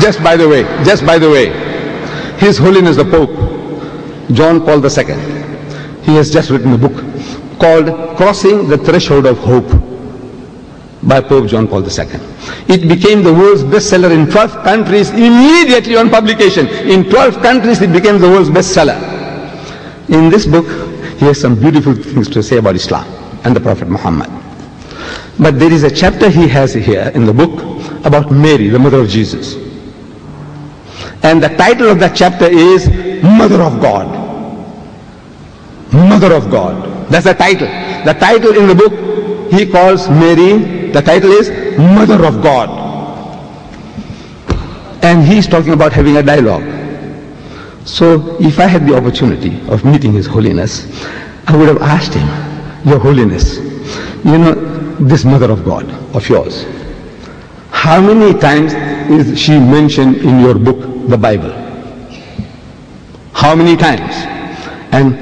just by the way, His Holiness the Pope, John Paul II, he has just written a book called Crossing the Threshold of Hope by Pope John Paul II. It became the world's bestseller in 12 countries immediately on publication. In 12 countries it became the world's bestseller. In this book, he has some beautiful things to say about Islam and the Prophet Muhammad. But there is a chapter he has here in the book about Mary, the mother of Jesus. And the title of that chapter is Mother of God. Mother of God. That's the title. The title in the book, he calls Mary, the title is Mother of God. And he's talking about having a dialogue. So if I had the opportunity of meeting His Holiness, I would have asked him, Your Holiness, you know, this Mother of God of yours, how many times is she mentioned in your book, the Bible? How many times? And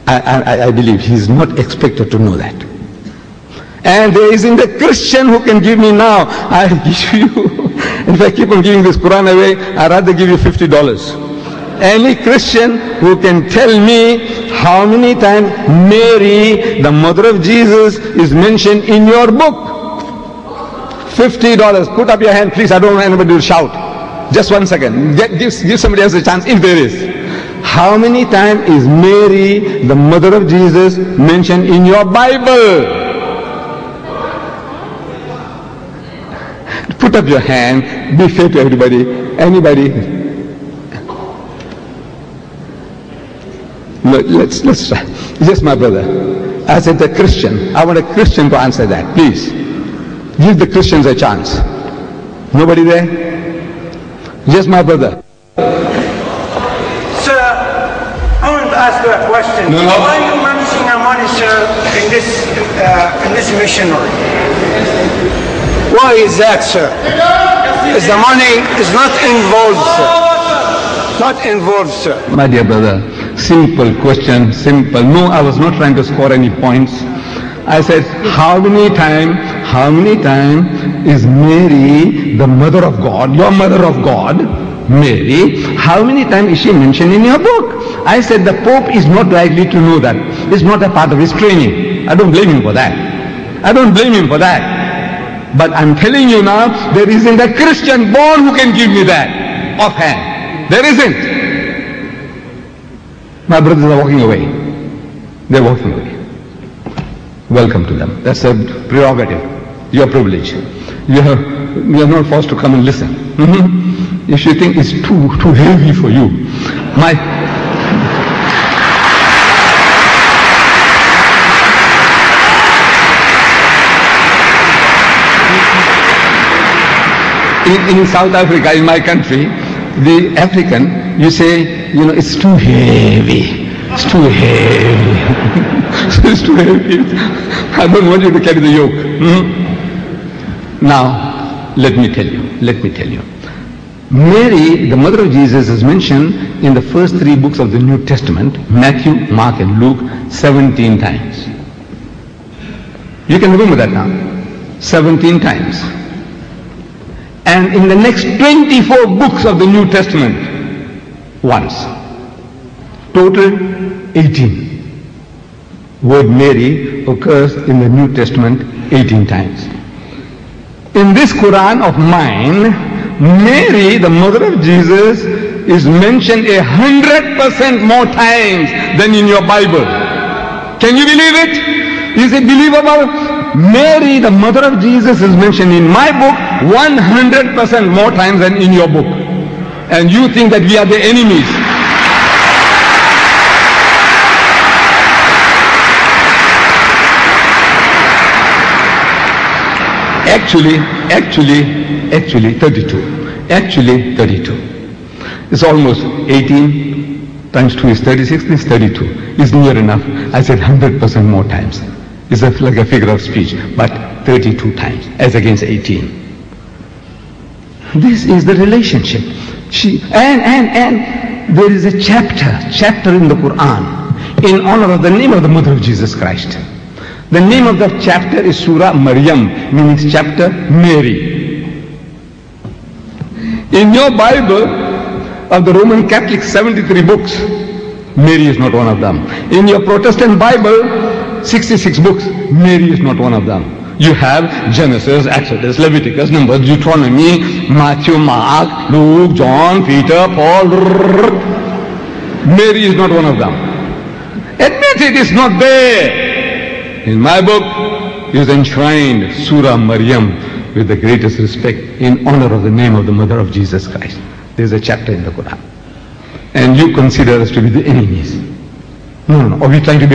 I believe he's not expected to know that. And there isn't a Christian who can give me now. I'll give you, if I keep on giving this Quran away, I'd rather give you $50. Any Christian who can tell me how many times Mary, the mother of Jesus, is mentioned in your book. $50. Put up your hand, please. I don't want anybody to shout. Just 1 second. Give somebody else a chance if there is. How many times is Mary, the mother of Jesus, mentioned in your Bible? Put up your hand. Be fair to everybody. Anybody? No, let's try. Yes, my brother. I said a Christian. I want a Christian to answer that. Please. Give the Christians a chance. Nobody there? Yes, my brother. Sir, I want to ask you a question. No. Why are you mentioning a money, sir, in this missionary? Why is that, sir? Is the money is not involved, sir? Not involved, sir. My dear brother, simple question, simple. No, I was not trying to score any points. I said, how many times is Mary, the mother of God, your mother of God, Mary, how many times is she mentioned in your book? I said the Pope is not likely to know that. It's not a part of his training. I don't blame him for that. I don't blame him for that. But I'm telling you now, there isn't a Christian born who can give me that offhand. There isn't. My brothers are walking away. They're walking away. Welcome to them. That's a prerogative, your privilege. You are not forced to come and listen. If you think it's too heavy for you, in South Africa, in my country, the African, you say, you know, it's too heavy. It's too heavy. It's too heavy. I don't want you to carry the yoke. Now, let me tell you. Mary, the mother of Jesus, is mentioned in the first 3 books of the New Testament, Matthew, Mark and Luke, 17 times. You can remember that now. 17 times. And in the next 24 books of the New Testament, once. Total 18. Word Mary occurs in the New Testament 18 times. In this Quran of mine, Mary, the mother of Jesus, is mentioned 100% more times than in your Bible. Can you believe it? Is it believable? Mary, the mother of Jesus, is mentioned in my book 100% more times than in your book. And you think that we are the enemies. Actually 32. Actually 32. It's almost 18 times 2 is 36, it's 32. It's near enough. I said 100% more times. It's like a figure of speech, but 32 times as against 18. This is the relationship. And there is a chapter in the Quran in honor of the name of the mother of Jesus Christ. The name of that chapter is Surah Maryam, meaning chapter Mary. In your Bible, of the Roman Catholic 73 books, Mary is not one of them. In your Protestant Bible, 66 books, Mary is not one of them. You have Genesis, Exodus, Leviticus, Numbers, Deuteronomy, Matthew, Mark, Luke, John, Peter, Paul. Mary is not one of them. Admit it is not there. In my book is enshrined Surah Maryam with the greatest respect in honor of the name of the mother of Jesus Christ. There is a chapter in the Quran. And you consider us to be the enemies. No. Are we trying to be